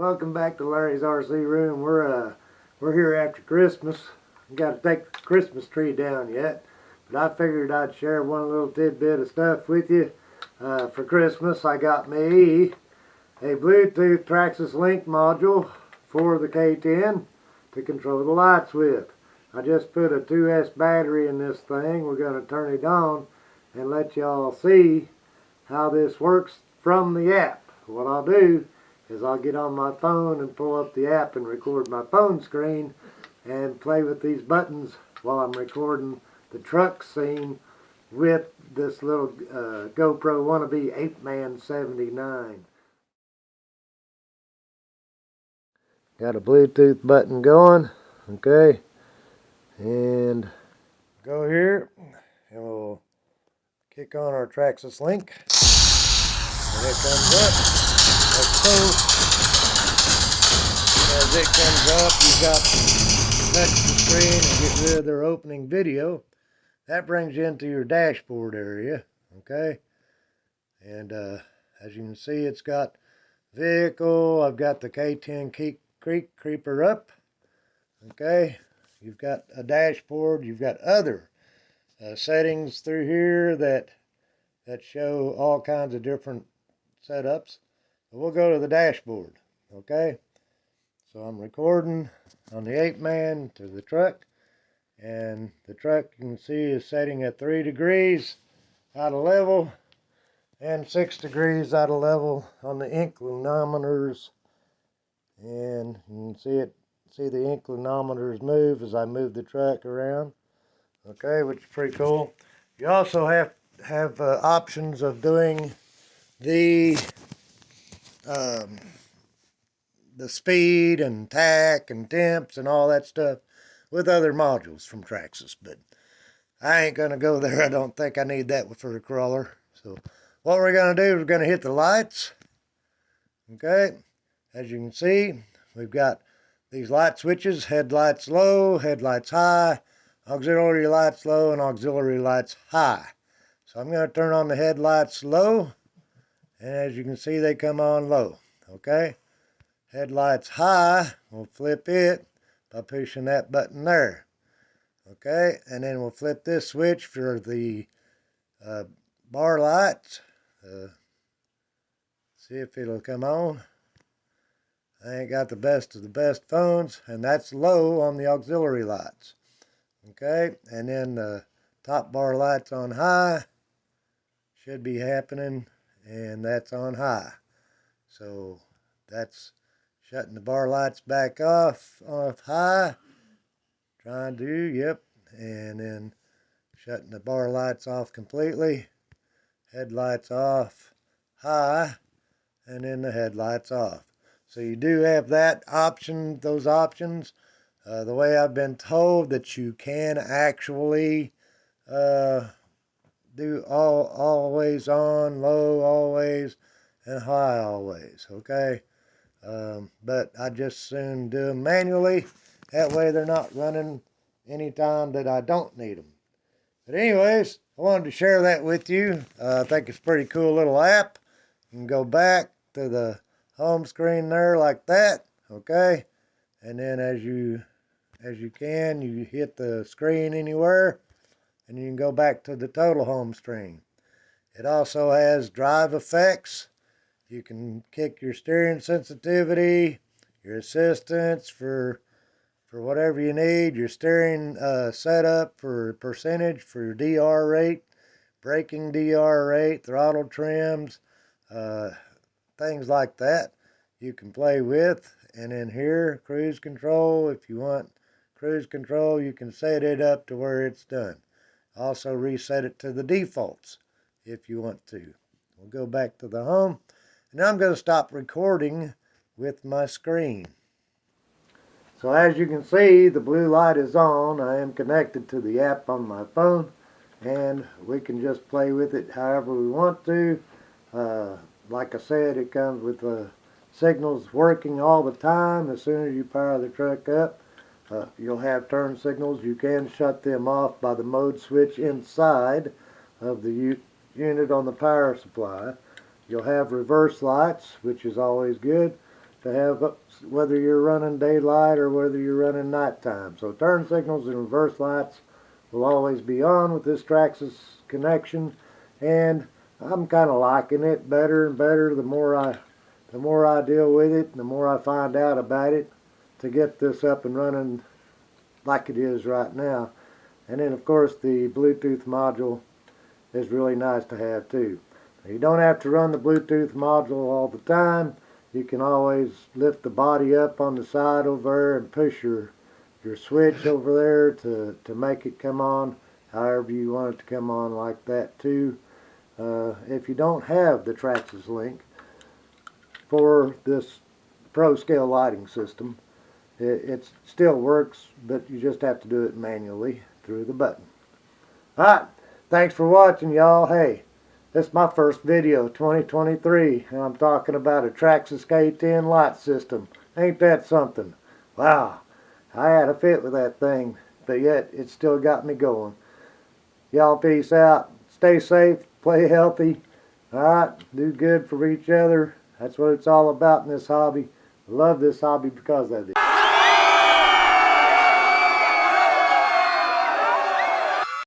Welcome back to Larry's RC room. We're here after Christmas. We got to take the Christmas tree down yet, but I figured I'd share one little tidbit of stuff with you. For Christmas, I got me a Bluetooth Traxxas link module for the K10 to control the lights with. I just put a 2S battery in this thing. We're going to turn it on and let y'all see how this works from the app. What I'll do is I'll get on my phone and pull up the app and record my phone screen and play with these buttons while I'm recording the Traxxas with this little GoPro wannabe 8-man 79. Got a Bluetooth button going, okay, and go here and we'll kick on our Traxxas link and it comes up. Like so. As it comes up, you've got to touch the screen and get rid of their opening video. That brings you into your dashboard area, okay? And as you can see, it's got vehicle. I've got the K10 Creek creeper up, okay? You've got a dashboard. You've got other settings through here that show all kinds of different setups. But we'll go to the dashboard, okay? So I'm recording on the 8-man to the truck, and the truck you can see is setting at 3 degrees out of level and 6 degrees out of level on the inclinometers, and you can see the inclinometers move as I move the truck around, okay, which is pretty cool. You also have options of doing the speed and tack and temps and all that stuff with other modules from Traxxas, but I ain't gonna go there. I don't think I need that for a crawler. So what we're gonna do is we're gonna hit the lights, okay? As you can see, we've got these light switches: headlights low, headlights high, auxiliary lights low, and auxiliary lights high. So I'm gonna turn on the headlights low, and as you can see, they come on low, okay? Headlights high, we'll flip it by pushing that button there. Okay, and then we'll flip this switch for the bar lights. See if it'll come on. I ain't got the best of the best phones, and that's low on the auxiliary lights. Okay, and then the top bar lights on high should be happening, and that's on high. So that's shutting the bar lights back off high. Trying to, yep. And then shutting the bar lights off completely. Headlights off high. And then the headlights off. So you do have that option, those options. The way I've been told that you can actually do always on, low always, and high always, okay? But I just soon do them manually. That way they're not running anytime that I don't need them. But anyways, I wanted to share that with you. I think it's a pretty cool little app. You can go back to the home screen there like that, okay? And then as you can, you hit the screen anywhere, and you can go back to the total home screen. It also has drive effects. You can kick your steering sensitivity, your assistance for whatever you need, your steering setup for percentage for your DR rate, braking DR rate, throttle trims, things like that you can play with. And in here, cruise control, if you want cruise control, you can set it up to where it's done. Also reset it to the defaults if you want to. We'll go back to the home. And now I'm going to stop recording with my screen. So as you can see, the blue light is on. I am connected to the app on my phone, and we can just play with it however we want to. Like I said, it comes with the signals working all the time. As soon as you power the truck up, you'll have turn signals. You can shut them off by the mode switch inside of the unit on the power supply. You'll have reverse lights, which is always good. to have, whether you're running daylight or whether you're running nighttime. So turn signals and reverse lights will always be on with this Traxxas connection, and I'm kind of liking it better and better the more I deal with it, the more I find out about it to get this up and running like it is right now. And then of course the Bluetooth module is really nice to have too. You don't have to run the Bluetooth module all the time. You can always lift the body up on the side over there and push your switch over there to make it come on however you want it to come on, like that too. If you don't have the Traxxas link for this Pro Scale lighting system, it still works, but you just have to do it manually through the button. Alright, thanks for watching, y'all. Hey, this is my first video, 2023, and I'm talking about a Traxxas K10 light system. Ain't that something? Wow, I had a fit with that thing, but yet it still got me going. Y'all peace out. Stay safe, play healthy. Alright, do good for each other. That's what it's all about in this hobby. I love this hobby because of it.